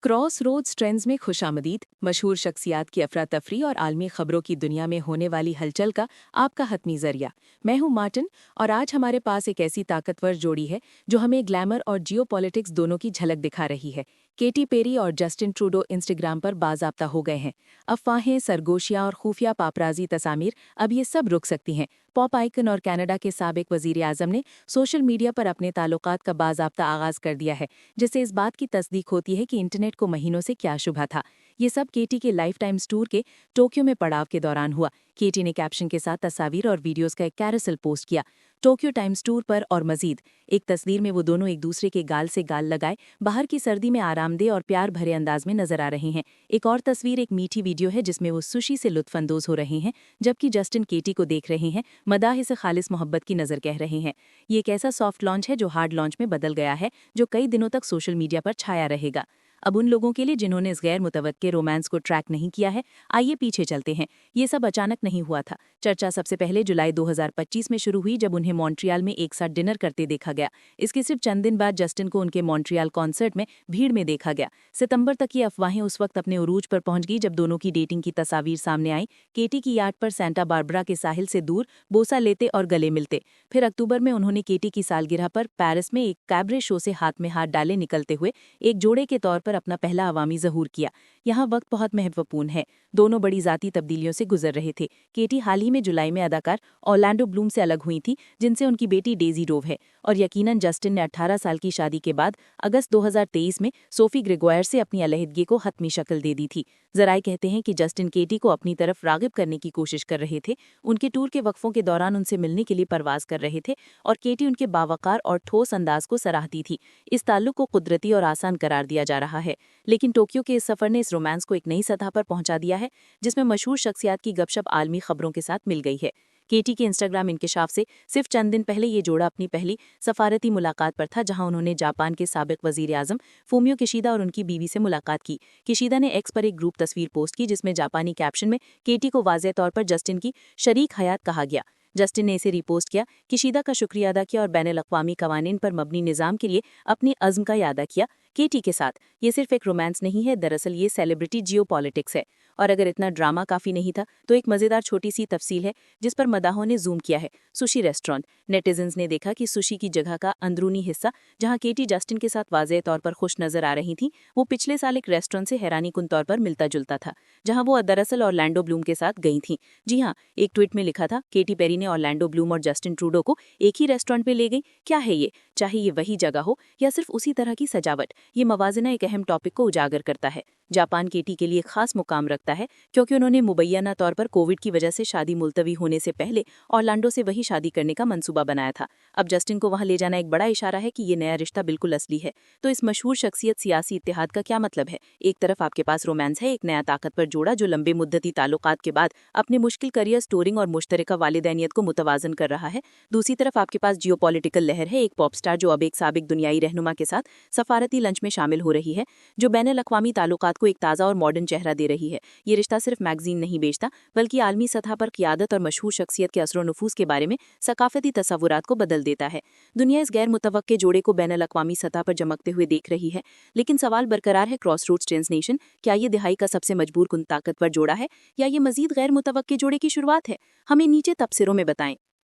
Cross roads trends में खुशामदीद। मशहूर शख्सियात की अफरा तफरी और आलमी खबरों की दुनिया में होने वाली हलचल का आपका हतमी जरिया। मैं हूं मार्टिन और आज हमारे पास एक ऐसी ताकतवर जोड़ी है जो हमें ग्लैमर और जियोपॉलिटिक्स दोनों की झलक दिखा रही है। केटी पेरी और जस्टिन ट्रूडो इंस्टाग्राम पर बाज़ाब्ता हो गए हैं। अफवाहें, सरगोशियां और खुफिया पापराजी तस्वीर, अब ये सब रुक सकती हैं। पॉप आइकन और कनाडा के साबिक वजीर आजम ने सोशल मीडिया पर अपने ताल्लुकात का बाज़ाब्ता आगाज कर दिया है, जिससे इस बात की तस्दीक होती है कि इंटरनेट को महीनों से क्या शुभा था। ये सब केटी के लाइफ टाइम्स टूर के टोक्यो में पड़ाव के दौरान हुआ। केटी ने कैप्शन के साथ तस्वीर और वीडियोस का एक कैरोसेल पोस्ट किया टोक्यो टाइम्स टूर पर, और मजीद एक तस्वीर में वो दोनों एक दूसरे के गाल से गाल लगाए बाहर की सर्दी में आरामदेह और प्यार भरे अंदाज में नजर आ रहे हैं। एक और तस्वीर एक मीठी वीडियो है जिसमें वो सुशी से लुत्फानंदोज हो रहे हैं, जबकि जस्टिन केटी को देख रहे हैं, मदाह से खालिस मोहब्बत की नजर कह रहे हैं। ये एक ऐसा सॉफ्ट लॉन्च है जो हार्ड लॉन्च में बदल गया है, जो कई दिनों तक सोशल मीडिया पर छाया रहेगा। अब उन लोगों के लिए जिन्होंने इस गैर मुतवक्के रोमांस को ट्रैक नहीं किया है, आइए पीछे चलते हैं। ये सब अचानक नहीं हुआ था। चर्चा सबसे पहले जुलाई 2025 में शुरू हुई, जब उन्हें मॉन्ट्रियल में एक साथ डिनर करते देखा गया। इसके सिर्फ चंद दिन बाद जस्टिन को उनके मॉन्ट्रियल कॉन्सर्ट में भीड़ में देखा गया। सितंबर तक ये अफवाहें उस वक्त अपने उरूज पर पहुंच गई जब दोनों की डेटिंग की तस्वीर सामने आई। केटी की याट पर सेंटा बारबरा के साहिल से दूर बोसा लेते और गले मिलते। फिर अक्टूबर में उन्होंने केटी की सालगिरह पर पेरिस में एक कैबरे शो से हाथ में हाथ डाले निकलते हुए एक जोड़े के तौर पर अपना पहला अवामी ज़हूर किया। यहाँ वक्त बहुत महत्वपूर्ण है। दोनों बड़ी ज़ाती तब्दीलियों से गुजर रहे थे। केटी हाल ही में जुलाई में अदाकार ऑर्लैंडो ब्लूम से अलग हुई थी, जिनसे उनकी बेटी डेजी रोव है। और यकीनन जस्टिन ने 18 साल की शादी के बाद अगस्त 2023 में सोफी ग्रेगोयर से अपनी अलहदगी को हतमी शक्ल दे दी थी। जराए कहते हैं कि जस्टिन केटी को अपनी तरफ रागिब करने की कोशिश कर रहे थे। उनके टूर के वक्फों के दौरान उनसे मिलने के लिए परवाज कर रहे थे और केटी उनके बावकार और ठोस अंदाज को सराहती थी। इस ताल्लुक को कुदरती और आसान करार दिया जा रहा है। लेकिन टोक्यो के इस सफर ने इस रोमांस को एक नई सतह पर पहुंचा दिया है, जिसमें मशहूर शख्सियात की गपशप आलमी खबरों के साथ मिल गई है। केटी के इंस्टाग्राम इंकिशाफ से सिर्फ चंद दिन पहले ये जोड़ा अपनी पहली सफारती मुलाकात पर था, जहां उन्होंने जापान के साबिक वजीर आजम फूमियो किशिदा और उनकी बीवी से मुलाकात की। किशिदा ने एक्स पर एक ग्रुप तस्वीर पोस्ट की, जिसमें जापानी कैप्शन में केटी को वाज़ेह तौर पर जस्टिन की शरीक हयात कहा गया। जस्टिन ने इसे रिपोस्ट किया, किशिदा का शुक्रिया अदा किया और बैनुल-अक़वामी कवानीन पर मबनी निज़ाम के लिए अपनी अज़्म का यादा किया। केटी के साथ ये सिर्फ एक रोमांस नहीं है, दरअसल ये सेलिब्रिटी जियोपॉलिटिक्स है। और अगर इतना ड्रामा काफ़ी नहीं था, तो एक मज़ेदार छोटी सी तफसील है जिस पर मदाहों ने जूम किया है। Sushi restaurant. नेटिजन्स ने देखा कि सुशी की जगह का अंदरूनी हिस्सा, जहां केटी जस्टिन के साथ वाज़ेह तौर पर खुश नजर आ रही थी, वो पिछले साल एक रेस्टोरेंट से हैरानीकुन तौर पर मिलता जुलता था, जहां वो दरअसल ऑर्लैंडो ब्लूम के साथ गई थी। जी हाँ, एक ट्वीट में लिखा था, केटी पेरी ने ऑर्लैंडो ब्लूम और जस्टिन ट्रूडो को एक ही रेस्टोरेंट में ले गई। क्या है ये? चाहे ये वही जगह हो या सिर्फ उसी तरह की सजावट, ये मवाजना एक अहम टॉपिक को उजागर करता है। जापान केटी के लिए खास मुकाम रखता है, क्योंकि उन्होंने मुबैना तौर पर कोविड की वजह से शादी मुलतवी होने से पहले ऑर्लैंडो से वही शादी करने का मंसूबा बनाया था। अब जस्टिन को वहां ले जाना एक बड़ा इशारा है कि ये नया रिश्ता बिल्कुल असली है। तो इस मशहूर शख्सियत सियासी इत्तेहाद का क्या मतलब है? एक तरफ आपके पास रोमांस है, एक नया ताकतवर जोड़ा जो लंबे मुद्दती ताल्लुकात के बाद अपने मुश्किल करियर स्टोरिंग और मुश्तरका वालिदैनियत को मुतवाजन कर रहा है। दूसरी तरफ आपके पास जियोपॉलिटिकल लहर है, एक पॉप स्टार जो अब एक साबिक दुनियाई रहनुमा के साथ सफारती लंच में शामिल हो रही है, जो बैनुल-अक़वामी ताल्लुकात को एक ताज़ा और मॉडर्न चेहरा दे रही है। ये रिश्ता सिर्फ मैगजीन नहीं बेचता, बल्कि आलमी सतह पर क़ियादत और मशहूर शख्सियत के असर और नफूस के बारे में सकाफती तसव्वुरात को बदल देता है। दुनिया इस गैर मुतवक्के जोड़े को बैनुल-अक़वामी सतह पर चमकते हुए देख रही है, लेकिन सवाल बरकरार है, क्रॉस रोड्स ट्रेंड्स नेशन, क्या ये दिहाई का सबसे मजबूर कुन ताकतवर जोड़ा है, या ये मजीद गैर मुतवक्के जोड़े की शुरुआत है? हमें नीचे तबसरों में बताएं।